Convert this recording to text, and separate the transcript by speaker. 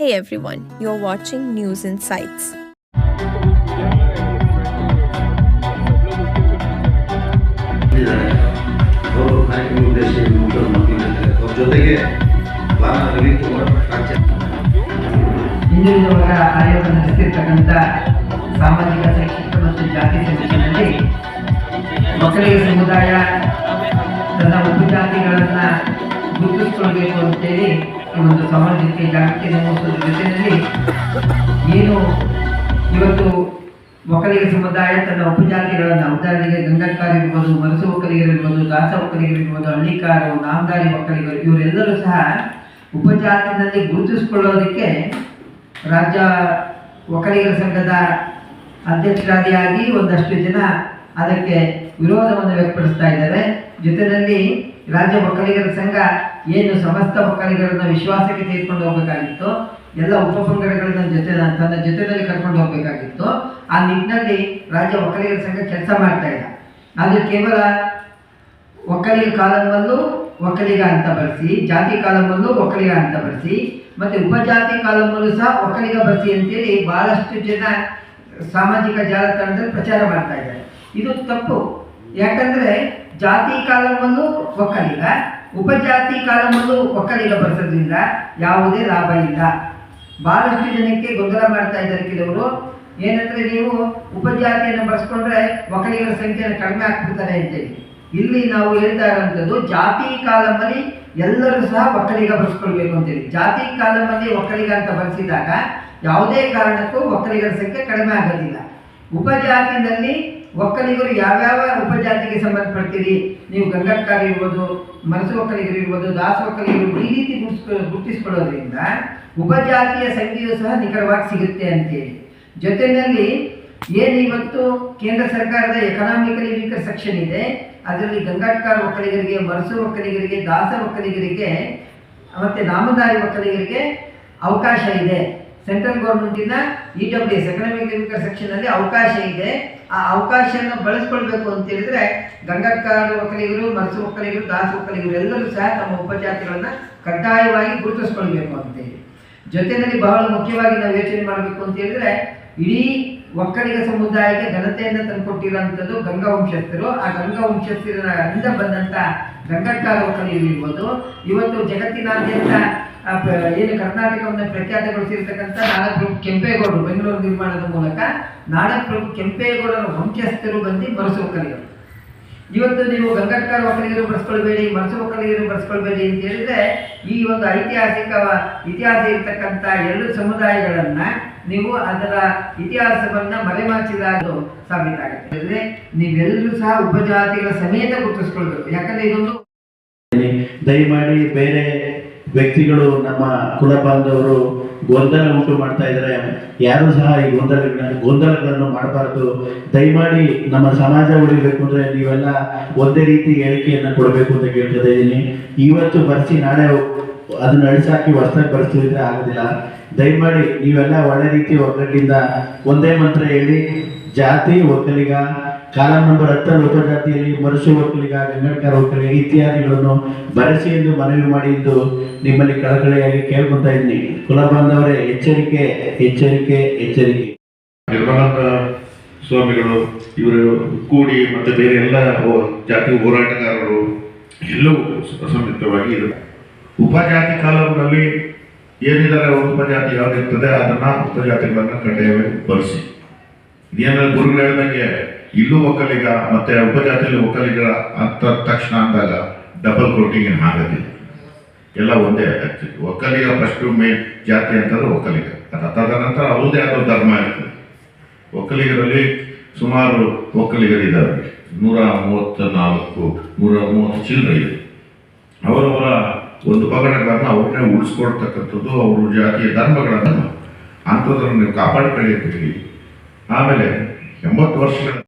Speaker 1: Hey everyone, you're watching News Insights.
Speaker 2: ಹಿಂದುಳಿದವರ ಆಯೋಗ ನಡೆಸಿರ್ತಕ್ಕಂಥ ಸಾಮಾಜಿಕ ಶೈಕ್ಷಣಿಕ ಮತ್ತು ಜಾತಿ ಸಮಿತಿಯಲ್ಲಿ ಮಕ್ಕಳಿಗೆ ಸಮುದಾಯ ತನ್ನ ಉಪಜಾತಿಗಳನ್ನು ಗುರುತಿಸಿಕೊಳ್ಬೇಕು ಅಂತೇಳಿ ಈ ಒಂದು ಸಮಾಜಕ್ಕೆ ಜಾಗೃತಿ ಮೂಡಿಸೋದ್ರ ಜೊತೆಯಲ್ಲಿ ಏನು ಇವತ್ತು ಒಕ್ಕಲಿಗ ಸಮುದಾಯ ತನ್ನ ಉಪಜಾತಿಗಳನ್ನು ಉದಾಹರಣೆಗೆ ಗಂಗಟ್ಕಾರ ಇರ್ಬೋದು, ಮರಸು ಒಕ್ಕಲಿಗರಿರ್ಬೋದು, ದಾಸ ಒಕ್ಕಲಿಗರಿರ್ಬೋದು, ಹಳ್ಳಿಕಾರು, ನಾಮದಾರಿ ಒಕ್ಕಲಿಗರು ಇವರೆಲ್ಲರೂ ಸಹ ಉಪಜಾತಿನಲ್ಲಿ ಗುರುತಿಸಿಕೊಳ್ಳೋದಕ್ಕೆ ರಾಜ್ಯ ಒಕ್ಕಲಿಗರ ಸಂಘದ ಅಧ್ಯಕ್ಷರಾದಿಯಾಗಿ ಒಂದಷ್ಟು ಜನ ಅದಕ್ಕೆ ವಿರೋಧವನ್ನು ವ್ಯಕ್ತಪಡಿಸ್ತಾ ಇದ್ದಾರೆ. ಜೊತೆಯಲ್ಲಿ ರಾಜ್ಯ ಒಕ್ಕಲಿಗರ ಸಂಘ ಏನು ಸಮಸ್ತ ಒಕ್ಕಲಿಗರನ್ನ ವಿಶ್ವಾಸಕ್ಕೆ ತೆಗೆದುಕೊಂಡು ಹೋಗಬೇಕಾಗಿತ್ತು, ಎಲ್ಲ ಉಪಪಂಗಡಗಳನ್ನ ತನ್ನ ಜೊತೆಯಲ್ಲಿ ಕರ್ಕೊಂಡು ಹೋಗಬೇಕಾಗಿತ್ತು. ಆ ನಿಟ್ಟಿನಲ್ಲಿ ರಾಜ್ಯ ಒಕ್ಕಲಿಗರ ಸಂಘ ಕೆಲಸ ಮಾಡ್ತಾ ಇಲ್ಲ. ಅದು ಕೇವಲ ಒಕ್ಕಲಿಗ ಕಾಲಮಲ್ಲೂ ಒಕ್ಕಲಿಗ ಅಂತ ಬರೆಸಿ, ಜಾತಿ ಕಾಲಮಲ್ಲೂ ಒಕ್ಕಲಿಗ ಅಂತ ಬರೆಸಿ, ಮತ್ತೆ ಉಪಜಾತಿ ಕಾಲಮಲ್ಲೂ ಸಹ ಒಕ್ಕಲಿಗ ಬರೆಸಿ ಅಂತೇಳಿ ಬಹಳಷ್ಟು ಜನ ಸಾಮಾಜಿಕ ಜಾಲತಾಣದಲ್ಲಿ ಪ್ರಚಾರ ಮಾಡ್ತಾ ಇದ್ದಾರೆ. ಇದು ತಪ್ಪು. ಯಾಕಂದ್ರೆ ಜಾತಿ ಕಾಲಮಲ್ಲೂ ಒಕ್ಕಲಿಗ, ಉಪಜಾತಿ ಕಾಲಮಲ್ಲೂ ಒಕ್ಕಲಿಗ ಬರೆಸೋದ್ರಿಂದ ಯಾವುದೇ ಲಾಭ ಇಲ್ಲ. ಬಹಳಷ್ಟು ಜನಕ್ಕೆ ಗೊಂದಲ ಮಾಡ್ತಾ ಇದ್ದಾರೆ ಕೆಲವರು. ಏನಂದ್ರೆ ನೀವು ಉಪಜಾತಿಯನ್ನು ಬರೆಸ್ಕೊಂಡ್ರೆ ಒಕ್ಕಲಿಗರ ಸಂಖ್ಯೆಯನ್ನು ಕಡಿಮೆ ಆಗ್ಬಿಡ್ತಾರೆ ಅಂತೇಳಿ. ಇಲ್ಲಿ ನಾವು ಹೇಳ್ತಾ ಇರುವಂಥದ್ದು ಜಾತಿ ಕಾಲಮಲ್ಲಿ ಎಲ್ಲರೂ ಸಹ ಒಕ್ಕಲಿಗ ಬರೆಸ್ಕೊಳ್ಬೇಕು ಅಂತೇಳಿ. ಜಾತಿ ಕಾಲಮಲ್ಲಿ ಒಕ್ಕಲಿಗ ಅಂತ ಬರೆಸಿದಾಗ ಯಾವುದೇ ಕಾರಣಕ್ಕೂ ಒಕ್ಕಲಿಗರ ಸಂಖ್ಯೆ ಕಡಿಮೆ ಆಗೋದಿಲ್ಲ. ಉಪಜಾತಿನಲ್ಲಿ ಒಕ್ಕಲಿಗರು ಯಾವ್ಯಾವ ಉಪಜಾತಿಗೆ ಸಂಬಂಧಪಡ್ತೀರಿ, ನೀವು ಗಂಗಟ್ಕಾರ ಇರ್ಬೋದು, ಮರಸು ಒಕ್ಕಲಿಗರು ಇರ್ಬೋದು, ದಾಸ ಒಕ್ಕಲಿಗರು, ಈ ರೀತಿ ಗುರುತಿಸ್ಕೊಳ್ಳೋದ್ರಿಂದ ಉಪಜಾತಿಯ ಸಂಖ್ಯೆಯು ಸಹ ನಿಖರವಾಗಿ ಸಿಗುತ್ತೆ ಅಂತೇಳಿ. ಜೊತೆಯಲ್ಲಿ ಏನು ಇವತ್ತು ಕೇಂದ್ರ ಸರ್ಕಾರದ ಎಕನಾಮಿಕಲಿ ವೀಕರ್ ಸೆಕ್ಷನ್ ಇದೆ, ಅದರಲ್ಲಿ ಗಂಗಾಟ್ಕಾರ ಒಕ್ಕಲಿಗರಿಗೆ, ಮರಸು ಒಕ್ಕಲಿಗರಿಗೆ, ದಾಸ ಒಕ್ಕಲಿಗರಿಗೆ ಮತ್ತು ನಾಮದಾರಿ ಒಕ್ಕಲಿಗರಿಗೆ ಅವಕಾಶ ಇದೆ. ಸೆಂಟ್ರಲ್ ಗೌರ್ಮೆಂಟಿನ EWS ಎಕನಾಮಿಕ್ ವೀಕರ್ ಸೆಕ್ಷನಲ್ಲಿ ಅವಕಾಶ ಇದೆ. ಆ ಅವಕಾಶವನ್ನು ಬಳಸ್ಕೊಳ್ಬೇಕು ಅಂತ ಹೇಳಿದ್ರೆ ಗಂಗಾಟ್ಕಾರ ಒಕ್ಕಲಿಗರು, ಮರಸು ಒಕ್ಕಲಿಗರು, ದಾಸ ಒಕ್ಕಲಿಗರು ಎಲ್ಲರೂ ಸಹ ತಮ್ಮ ಉಪಜಾತಿಗಳನ್ನು ಕಡ್ಡಾಯವಾಗಿ ಗುರುತಿಸ್ಕೊಳ್ಬೇಕು ಅಂತೇಳಿ. ಜೊತೆಯಲ್ಲಿ ಬಹಳ ಮುಖ್ಯವಾಗಿ ನಾವು ಯೋಚನೆ ಮಾಡಬೇಕು ಅಂತ ಹೇಳಿದ್ರೆ ಇಡೀ ಒಕ್ಕಲಿಗ ಸಮುದಾಯಕ್ಕೆ ಘನತೆಯನ್ನು ತಂದುಕೊಟ್ಟಿರುವಂಥದ್ದು ಗಂಗಾ ವಂಶಸ್ಥರು. ಆ ಗಂಗಾ ವಂಶಸ್ಥರಿಂದ ಬಂದಂಥ ಗಂಗಟ್ಕಾರ ಒಕ್ಕಲಿಗರು ಇರ್ಬೋದು, ಇವತ್ತು ಜಗತ್ತಿನಾದ್ಯಂತ ಏನು ಕರ್ನಾಟಕವನ್ನು ಪ್ರಖ್ಯಾತಗೊಳಿಸಿರ್ತಕ್ಕಂಥ ನಾಡಪ್ರಭು ಕೆಂಪೇಗೌಡರು ಬೆಂಗಳೂರು ನಿರ್ಮಾಣದ ಮೂಲಕ ನಾಡಪ್ರಭು ಕೆಂಪೇಗೌಡರ ವಂಶಸ್ಥರು ಬಂದು ಮರಸು ಒಕ್ಕಲಿಗರು. ಇವತ್ತು ನೀವು ಗಂಗಟ್ಕಾರ ಒಕ್ಕಲಿಗರು ಬರೆಸ್ಕೊಳ್ಬೇಡಿ, ಮರಸು ಒಕ್ಕಲಿಗರು ಬರೆಸ್ಕೊಳ್ಬೇಡಿ ಅಂತ ಹೇಳಿದ್ರೆ ಈ ಒಂದು ಇತಿಹಾಸ ಇರ್ತಕ್ಕಂಥ ಎರಡು ಸಮುದಾಯಗಳನ್ನ ನೀವು ಅದರ ಇತಿಹಾಸವನ್ನ ಮರೆಮಾಚಿದಾಗ ಸಾಬೀತಾಗುತ್ತೆ. ಅಂದ್ರೆ ನೀವೆಲ್ಲರೂ ಸಹ ಉಪಜಾತಿಗಳ ಸಮೇತ ಗುರುತಿಸ್ಕೊಳ್ಬೇಕು. ಯಾಕಂದ್ರೆ ಇದೊಂದು
Speaker 3: ದಯಮಾಡಿ ಬೇರೆ ವ್ಯಕ್ತಿಗಳು ನಮ್ಮ ಕುಲ ಬಾಂಧವರು ಗೊಂದಲ ಉಂಟು ಮಾಡ್ತಾ ಇದ್ದಾರೆ. ಯಾರು ಸಹ ಈ ಗೊಂದಲಗಳನ್ನು ಮಾಡಬಾರ್ದು. ದಯಮಾಡಿ ನಮ್ಮ ಸಮಾಜ ಉಳಿಬೇಕು ಅಂದ್ರೆ ನೀವೆಲ್ಲ ಒಂದೇ ರೀತಿ ಹೇಳಿಕೆಯನ್ನು ಕೊಡಬೇಕು ಅಂತ ಕೇಳ್ತಾ ಇದ್ದೀನಿ. ಇವತ್ತು ಬರ್ಸಿ ನಾಳೆ ಅದನ್ನ ಅಳಿಸಾಕಿ ಹೊಸದಾಗಿ ಬರ್ಸಿದ್ರೆ ಆಗೋದಿಲ್ಲ. ದಯಮಾಡಿ ನೀವೆಲ್ಲ ಒಳ್ಳೆ ರೀತಿ ಒಗ್ಗಟ್ಟಿಂದ ಒಂದೇ ಮಂತ್ರ ಹೇಳಿ ಜಾತಿ ಒಕ್ಕಲಿಗ, ಕಾಲಂ ನಂಬರ್ 10 ಉಪಜಾತಿಯಲ್ಲಿ ಮರಸು ಒಕ್ಕಲಿಗ, ಗಂಗಟ್ಕಾರ ಒಕ್ಕಲಿಗ ಇತ್ಯಾದಿಗಳನ್ನು ಬರೆಸಿ ಎಂದು ಮನವಿ ಮಾಡಿ ಎಂದು ನಿಮ್ಮಲ್ಲಿ ಕಳಕಳಿಯಾಗಿ ಕೇಳ್ಕೊತಾ ಇದ್ದೀನಿ. ಕುಲ ಬಾಂಧವರೇ, ಎಚ್ಚರಿಕೆ ಎಚ್ಚರಿಕೆ ಎಚ್ಚರಿಕೆ.
Speaker 4: ನಿರ್ಮಲಾನಂದ ಸ್ವಾಮಿಗಳು ಇವರು ಕೂಡಿ ಮತ್ತೆ ಬೇರೆ ಎಲ್ಲ ಜಾತಿ ಹೋರಾಟಗಾರರು ಎಲ್ಲವೂ ಅಸಮಿತವಾಗಿ ಇದೆ. ಉಪಜಾತಿ ಕಾಲಂನಲ್ಲಿ ಏನಿದ್ದಾರೆ ಉಪಜಾತಿ ಯಾವ್ದಿರ್ತದೆ ಅದನ್ನ ಉಪಜಾತಿಗಳನ್ನ ಕಡ್ಡಾಯವಾಗಿ ಬಳಸಿ. ಇದೇನಾದ್ರು ಗುರುಗಳು ಹೇಳ್ದಂಗೆ ಇಲ್ಲೂ ಒಕ್ಕಲಿಗ ಮತ್ತೆ ಉಪಜಾತಿಯಲ್ಲಿ ಒಕ್ಕಲಿಗರ ಅಂತ ತಕ್ಷಣ ಅಂದಾಗ ಡಬಲ್ ಕೋಟಿಂಗ್ ಏನು ಆಗೋದಿಲ್ಲ, ಎಲ್ಲ ಒಂದೇ. ಒಕ್ಕಲಿಗ ಫಸ್ಟ್ ಮೇನ್ ಜಾತಿ ಅಂತಂದ್ರೆ ಒಕ್ಕಲಿಗ, ತದನಂತರ ಅವ್ರದೇ ಆದ ಧರ್ಮ ಇರ್ತದೆ. ಒಕ್ಕಲಿಗರಲ್ಲಿ ಸುಮಾರು ಒಕ್ಕಲಿಗರಿದ್ದಾರೆ, 134, 130 ಚಿಲ್ಲರೆ ಇದೆ. ಅವರವರ ಒಂದು ಪಗಡಗಳನ್ನು ಅವ್ರನ್ನೇ ಉಳಿಸ್ಕೊಡ್ತಕ್ಕಂಥದ್ದು, ಅವರು ಜಾತಿಯ ಧರ್ಮಗಳನ್ನು ಅಂಥದ್ರನ್ನು ನೀವು ಕಾಪಾಡಿಕೊಳ್ಳಿ. ಆಮೇಲೆ 80 ವರ್ಷಗಳ